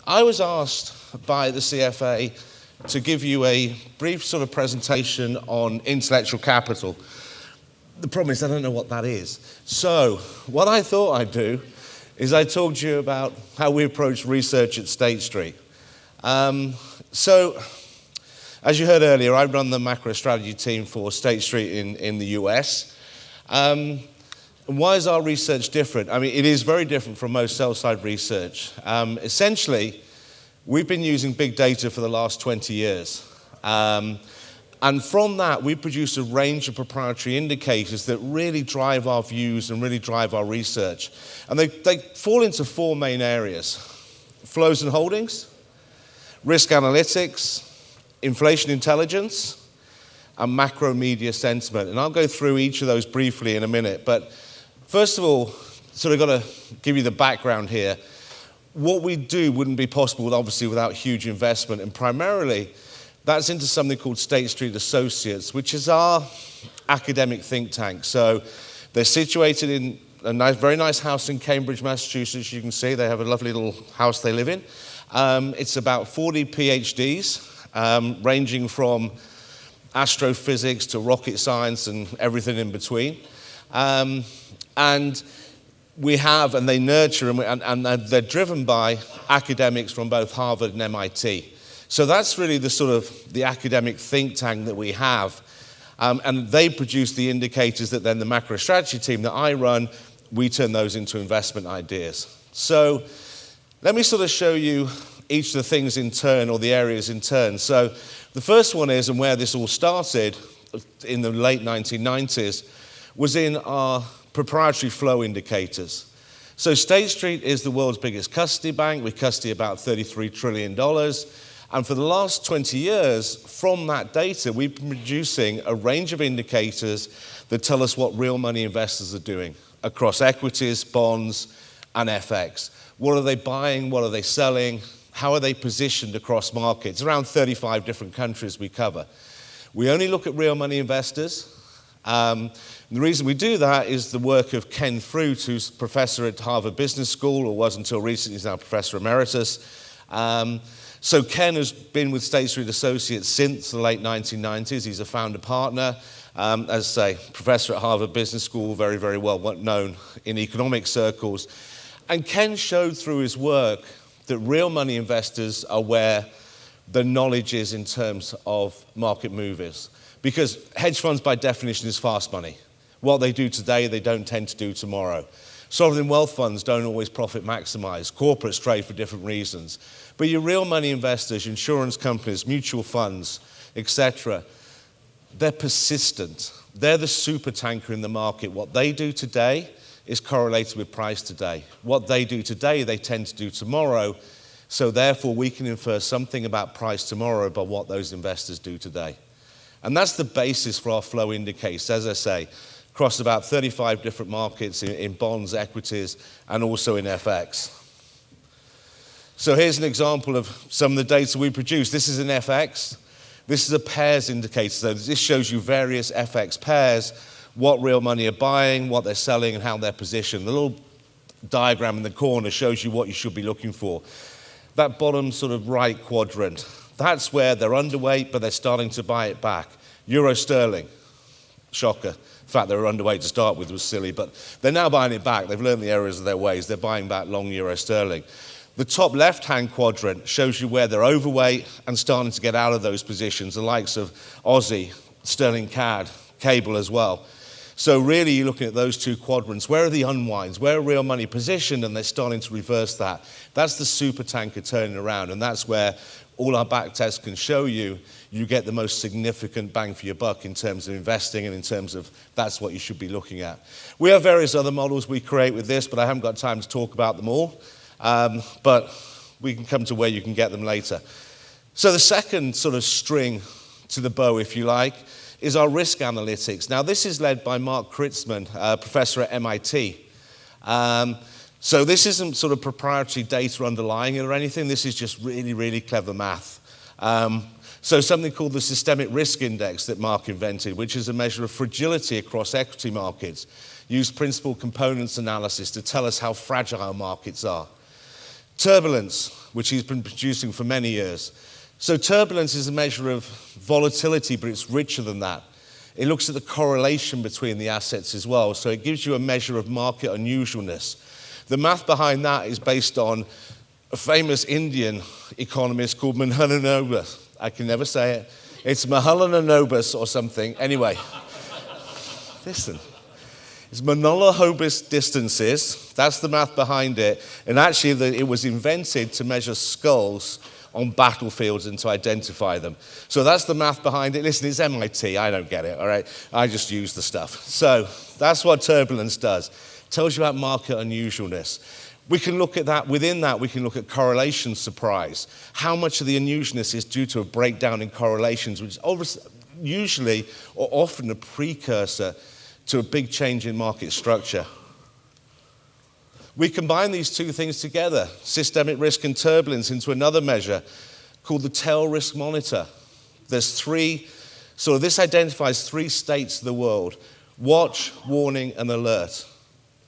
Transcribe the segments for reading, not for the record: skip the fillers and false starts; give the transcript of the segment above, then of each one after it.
I was asked by the CFA to give you a brief sort of presentation on intellectual capital. The problem is I don't know what that is. So what I thought I'd do is I talked to you about how we approach research at State Street. So as you heard earlier, I run the macro strategy team for State Street in the US. And why is our research different? I mean, it is very different from most sell-side research. Essentially, we've been using big data for the last 20 years. And from that, we produce a range of proprietary indicators that really drive our views and really drive our research. And they fall into four main areas: flows and holdings, risk analytics, inflation intelligence, and macro media sentiment. And I'll go through each of those briefly in a minute. But first of all, sort of got to give you the background here. What we do wouldn't be possible, obviously, without huge investment. And primarily, that's into something called State Street Associates, which is our academic think tank. So they're situated in a very nice house in Cambridge, Massachusetts. You can see they have a lovely little house they live in. It's about 40 PhDs, ranging from astrophysics to rocket science and everything in between. And we have, and they nurture, and they're driven by academics from both Harvard and MIT. So that's really the sort of the academic think tank that we have. And they produce the indicators that then the macro strategy team that I run, we turn those into investment ideas. So let me sort of show you each of the things in turn, or the areas in turn. So the first one is, and where this all started in the late 1990s, was in our proprietary flow indicators. So State Street is the world's biggest custody bank. We custody about $33 trillion. And for the last 20 years, from that data, we've been producing a range of indicators that tell us what real money investors are doing across equities, bonds, and FX. What are they buying? What are they selling? How are they positioned across markets? Around 35 different countries we cover. We only look at real money investors. And the reason we do that is the work of Ken Fruit, who's professor at Harvard Business School, or was until recently, he's now professor emeritus. So Ken has been with State Street Associates since the late 1990s. He's a founder partner. As I say, professor at Harvard Business School, very, very well known in economic circles. And Ken showed through his work that real money investors are where the knowledge is in terms of market movers. Because hedge funds, by definition, is fast money. What they do today, they don't tend to do tomorrow. Sovereign wealth funds don't always profit maximize. Corporates trade for different reasons. But your real money investors, insurance companies, mutual funds, etc., they're persistent. They're the super tanker in the market. What they do today is correlated with price today. What they do today, they tend to do tomorrow. So therefore, we can infer something about price tomorrow by what those investors do today. And that's the basis for our flow indicators, as I say, across about 35 different markets in bonds, equities, and also in FX. So here's an example of some of the data we produce. This is an FX. This is a pairs indicator. So this shows you various FX pairs, what real money are buying, what they're selling, and how they're positioned. The little diagram in the corner shows you what you should be looking for. That bottom sort of right quadrant, that's where they're underweight, but they're starting to buy it back. Euro sterling, shocker. In fact, they were underweight to start with, was silly, but they're now buying it back. They've learned the errors of their ways. They're buying back long euro sterling. The top left-hand quadrant shows you where they're overweight and starting to get out of those positions, the likes of Aussie, sterling CAD, cable as well. So really, you're looking at those two quadrants. Where are the unwinds? Where are real money positioned? And they're starting to reverse that. That's the super tanker turning around, and that's where all our back tests can show you get the most significant bang for your buck in terms of investing and in terms of that's what you should be looking at. We have various other models we create with this, but I haven't got time to talk about them all. But we can come to where you can get them later. So the second sort of string to the bow, if you like, is our risk analytics. Now, this is led by Mark Kritzman, professor at MIT. So this isn't sort of proprietary data underlying it or anything. This is just really, really clever math. So something called the Systemic Risk Index that Mark invented, which is a measure of fragility across equity markets, used principal components analysis to tell us how fragile markets are. Turbulence, which he's been producing for many years. So turbulence is a measure of volatility, but it's richer than that. It looks at the correlation between the assets as well, so it gives you a measure of market unusualness. The math behind that is based on a famous Indian economist called Mahalanobis. I can never say it. It's Mahalanobis or something. Anyway, listen. It's Mahalanobis distances. That's the math behind it. And actually, it was invented to measure skulls on battlefields and to identify them. So that's the math behind it. Listen, it's MIT. I don't get it, all right? I just use the stuff. So that's what turbulence does. It tells you about market unusualness. We can look at that. Within that, we can look at correlation surprise. How much of the unusualness is due to a breakdown in correlations, which is usually or often a precursor to a big change in market structure. We combine these two things together, systemic risk and turbulence, into another measure called the tail risk monitor. There's this identifies 3 states of the world: watch, warning, and alert.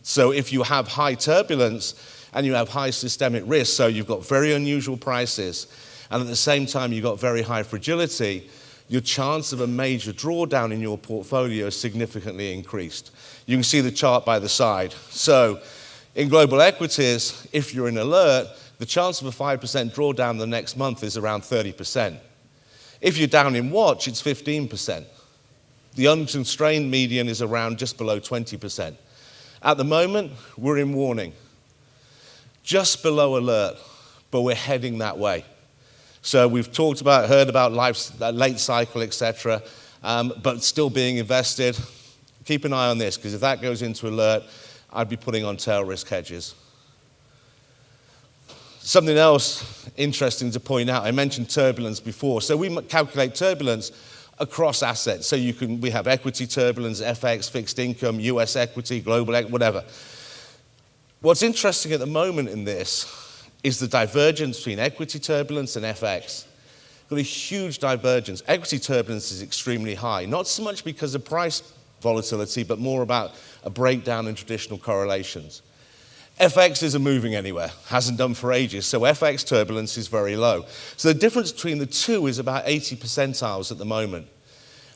So if you have high turbulence and you have high systemic risk, so you've got very unusual prices, and at the same time you've got very high fragility, your chance of a major drawdown in your portfolio is significantly increased. You can see the chart by the side. So in global equities, if you're in alert, the chance of a 5% drawdown the next month is around 30%. If you're down in watch, it's 15%. The unconstrained median is around just below 20%. At the moment, we're in warning. Just below alert, but we're heading that way. So we've heard about late cycle, etc., but still being invested. Keep an eye on this, because if that goes into alert, I'd be putting on tail risk hedges. Something else interesting to point out, I mentioned turbulence before. So we calculate turbulence across assets. So we have equity turbulence, FX, fixed income, US equity, global equity, whatever. What's interesting at the moment in this is the divergence between equity turbulence and FX. Got a huge divergence. Equity turbulence is extremely high, not so much because of price volatility, but more about a breakdown in traditional correlations. FX isn't moving anywhere, hasn't done for ages, so FX turbulence is very low. So the difference between the two is about 80 percentiles at the moment.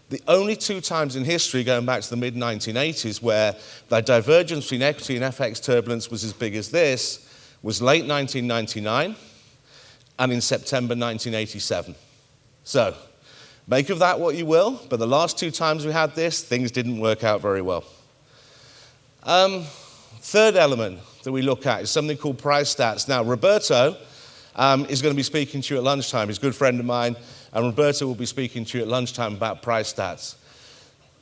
The only 2 times in history, going back to the mid-1980s, where the divergence between equity and FX turbulence was as big as this was late 1999 and in September 1987. So make of that what you will, but the last 2 times we had this, things didn't work out very well. Third element that we look at is something called price stats. Now, Roberto is going to be speaking to you at lunchtime. He's a good friend of mine, and Roberto will be speaking to you at lunchtime about price stats.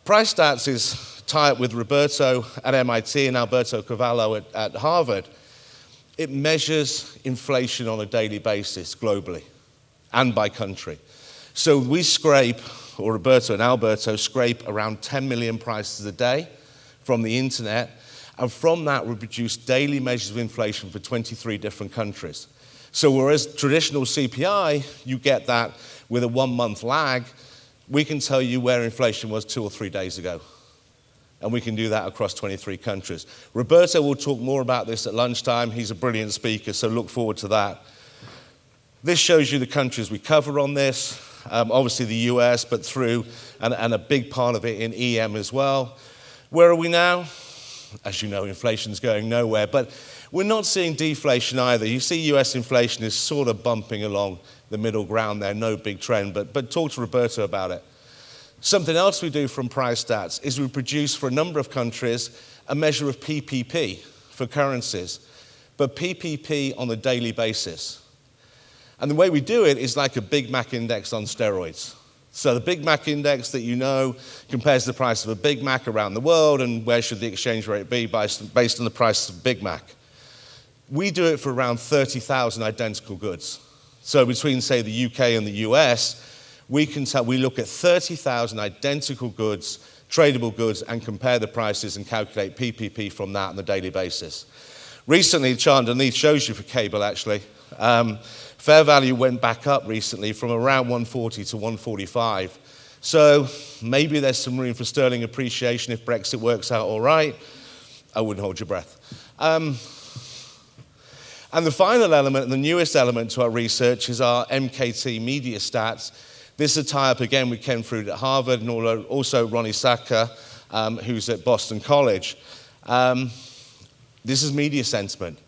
Price stats is tied up with Roberto at MIT and Alberto Cavallo at Harvard. It measures inflation on a daily basis globally and by country. So we scrape, or Roberto and Alberto scrape around 10 million prices a day from the internet, and from that we produce daily measures of inflation for 23 different countries. So whereas traditional CPI, you get that with a 1-month lag, we can tell you where inflation was 2 or 3 days ago. And we can do that across 23 countries. Roberto will talk more about this at lunchtime. He's a brilliant speaker, so look forward to that. This shows you the countries we cover on this. Obviously the US, but through, and a big part of it in EM as well. Where are we now? As you know, inflation's going nowhere, but we're not seeing deflation either. You see US inflation is sort of bumping along the middle ground there, no big trend, but talk to Roberto about it. Something else we do from price stats is we produce for a number of countries a measure of PPP for currencies, but PPP on a daily basis. And the way we do it is like a Big Mac index on steroids. So the Big Mac index that you know compares the price of a Big Mac around the world and where should the exchange rate be based on the price of Big Mac. We do it for around 30,000 identical goods. So between, say, the UK and the US, we look at 30,000 identical goods, tradable goods, and compare the prices and calculate PPP from that on a daily basis. Recently, the chart underneath shows you for cable, actually. Fair value went back up recently from around 140 to 145. So maybe there's some room for sterling appreciation if Brexit works out all right. I wouldn't hold your breath. And the final element, and the newest element to our research, is our MKT Media Stats. This is a tie-up again with Ken Fruit at Harvard and also Ronnie Saka, who's at Boston College. This is media sentiment.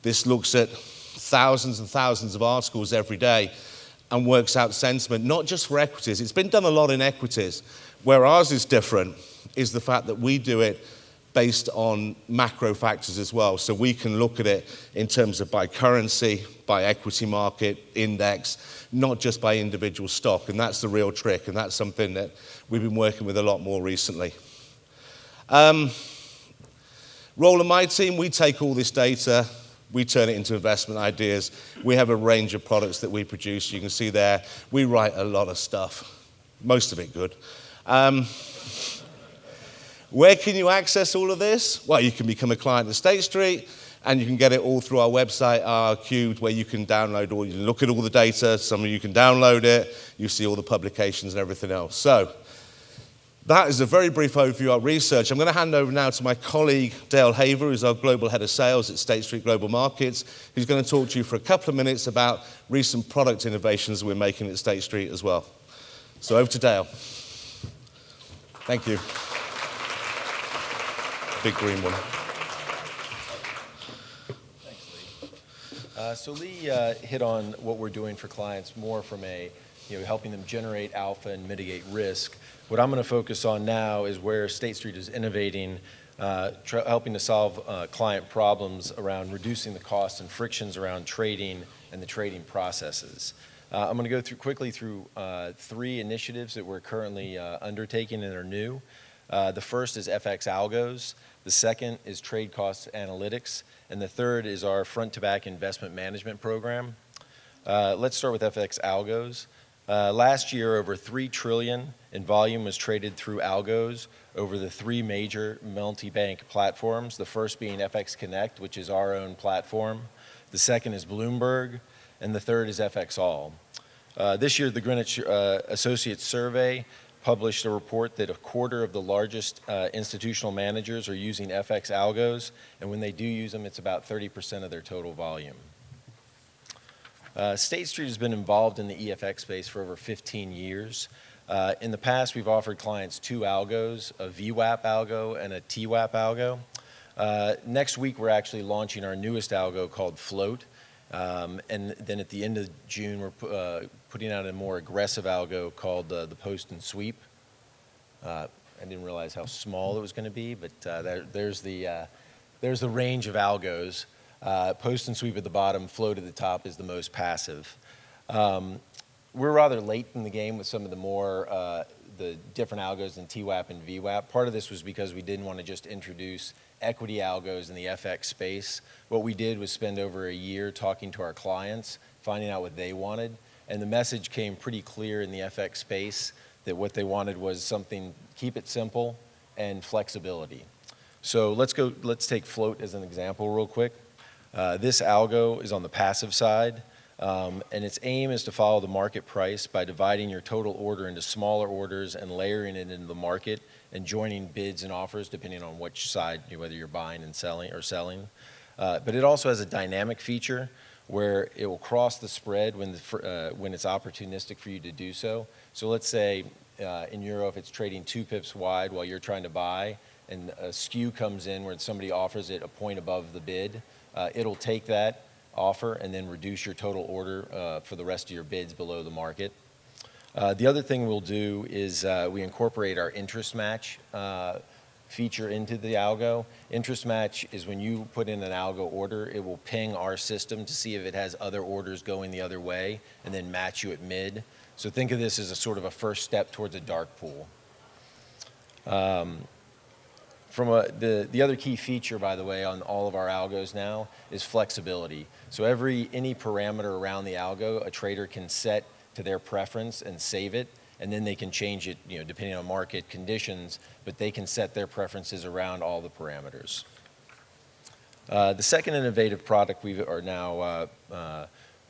This looks at thousands and thousands of articles every day and works out sentiment, not just for equities. It's been done a lot in equities. Where ours is different is the fact that we do it based on macro factors as well. So we can look at it in terms of by currency, by equity market, index, not just by individual stock. And that's the real trick. And that's something that we've been working with a lot more recently. Role of my team, we take all this data, we turn it into investment ideas. We have a range of products that we produce. You can see there, we write a lot of stuff, most of it good. Where can you access all of this? Well, you can become a client of State Street, and you can get it all through our website, RQ, where you can download all, you can look at all the data. Some of you can download it. You see all the publications and everything else. So that is a very brief overview of our research. I'm going to hand over now to my colleague, Dale Haver, who's our Global Head of Sales at State Street Global Markets, who's going to talk to you for a couple of minutes about recent product innovations we're making at State Street as well. So over to Dale. Thank you. Big green one. Thanks, Lee. So Lee hit on what we're doing for clients more from a, helping them generate alpha and mitigate risk. What I'm going to focus on now is where State Street is innovating, helping to solve client problems around reducing the costs and frictions around trading and the trading processes. I'm going to go quickly through 3 initiatives that we're currently undertaking and are new. The first is FX Algos. The second is Trade Cost Analytics. And the third is our front-to-back investment management program. Let's start with FX Algos. Last year, over $3 trillion in volume was traded through Algos over the 3 major multi-bank platforms, the first being FX Connect, which is our own platform. The second is Bloomberg, and the third is FX All. This year, the Greenwich Associates Survey published a report that a quarter of the largest institutional managers are using FX Algos, and when they do use them, it's about 30% of their total volume. State Street has been involved in the EFX space for over 15 years. In the past, we've offered clients 2 algos, a VWAP algo and a TWAP algo. Next week, we're actually launching our newest algo called Float. And then at the end of June, we're putting out a more aggressive algo called the Post and Sweep. I didn't realize how small it was going to be, but there's the range of algos. Post and Sweep at the bottom, Float at the top is the most passive. We're rather late in the game with some of the more the different algos in TWAP and VWAP. Part of this was because we didn't want to just introduce equity algos in the FX space. What we did was spend over a year talking to our clients, finding out what they wanted, and the message came pretty clear in the FX space that what they wanted was something, keep it simple, and flexibility. So let's take Float as an example real quick. This algo is on the passive side, and its aim is to follow the market price by dividing your total order into smaller orders and layering it into the market and joining bids and offers depending on which side, whether you're buying and selling or selling. But it also has a dynamic feature where it will cross the spread when it's opportunistic for you to do so. So let's say in Euro, if it's trading 2 pips wide while you're trying to buy, and a skew comes in where somebody offers it a point above the bid, it'll take that offer and then reduce your total order for the rest of your bids below the market. The other thing we'll do is we incorporate our interest match feature into the algo. Interest match is when you put in an algo order, it will ping our system to see if it has other orders going the other way and then match you at mid. So think of this as a sort of a first step towards a dark pool. The other key feature, by the way, on all of our algos now is flexibility. So any parameter around the algo, a trader can set to their preference and save it, and then they can change it, depending on market conditions, but they can set their preferences around all the parameters. The second innovative product we are now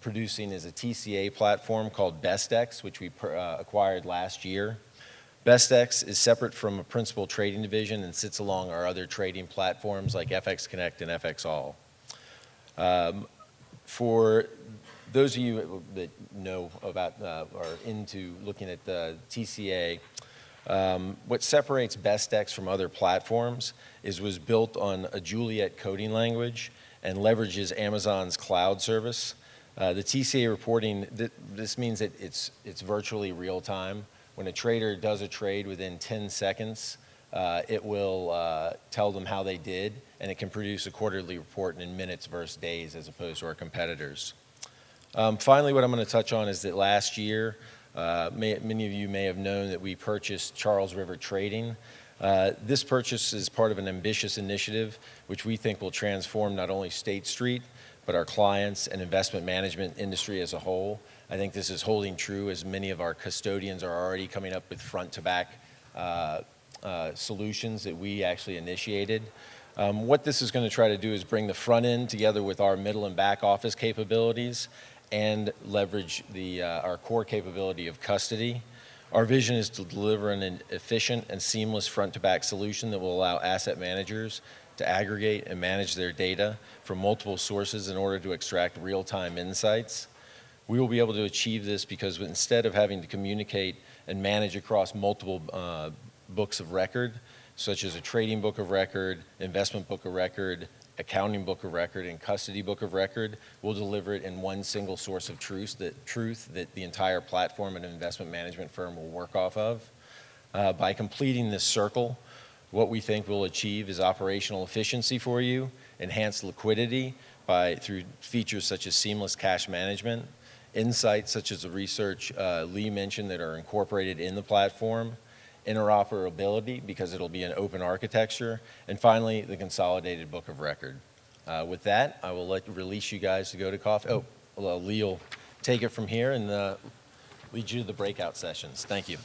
producing is a TCA platform called BestX, which we acquired last year. BestX is separate from a principal trading division and sits along our other trading platforms like FX Connect and FX All. For those of you that know about or into looking at the TCA, what separates BestX from other platforms was built on a Juliet coding language and leverages Amazon's cloud service. The TCA reporting, this means that it's virtually real time. When a trader does a trade within 10 seconds, it will tell them how they did, and it can produce a quarterly report in minutes versus days as opposed to our competitors. Finally, what I'm going to touch on is that last year, many of you may have known that we purchased Charles River Trading. This purchase is part of an ambitious initiative which we think will transform not only State Street, but our clients and investment management industry as a whole. I think this is holding true as many of our custodians are already coming up with front-to-back solutions that we actually initiated. What this is going to try to do is bring the front end together with our middle and back office capabilities and leverage our core capability of custody. Our vision is to deliver an efficient and seamless front-to-back solution that will allow asset managers to aggregate and manage their data from multiple sources in order to extract real-time insights. We will be able to achieve this because instead of having to communicate and manage across multiple books of record, such as a trading book of record, investment book of record, accounting book of record, and custody book of record, we'll deliver it in one single source of truth that the entire platform and investment management firm will work off of. By completing this circle, what we think we'll achieve is operational efficiency for you, enhanced liquidity through features such as seamless cash management, insights such as the research Lee mentioned that are incorporated in the platform, interoperability because it'll be an open architecture, and finally, the consolidated book of record. With that, I will release you guys to go to coffee. Lee will take it from here and lead you to the breakout sessions. Thank you.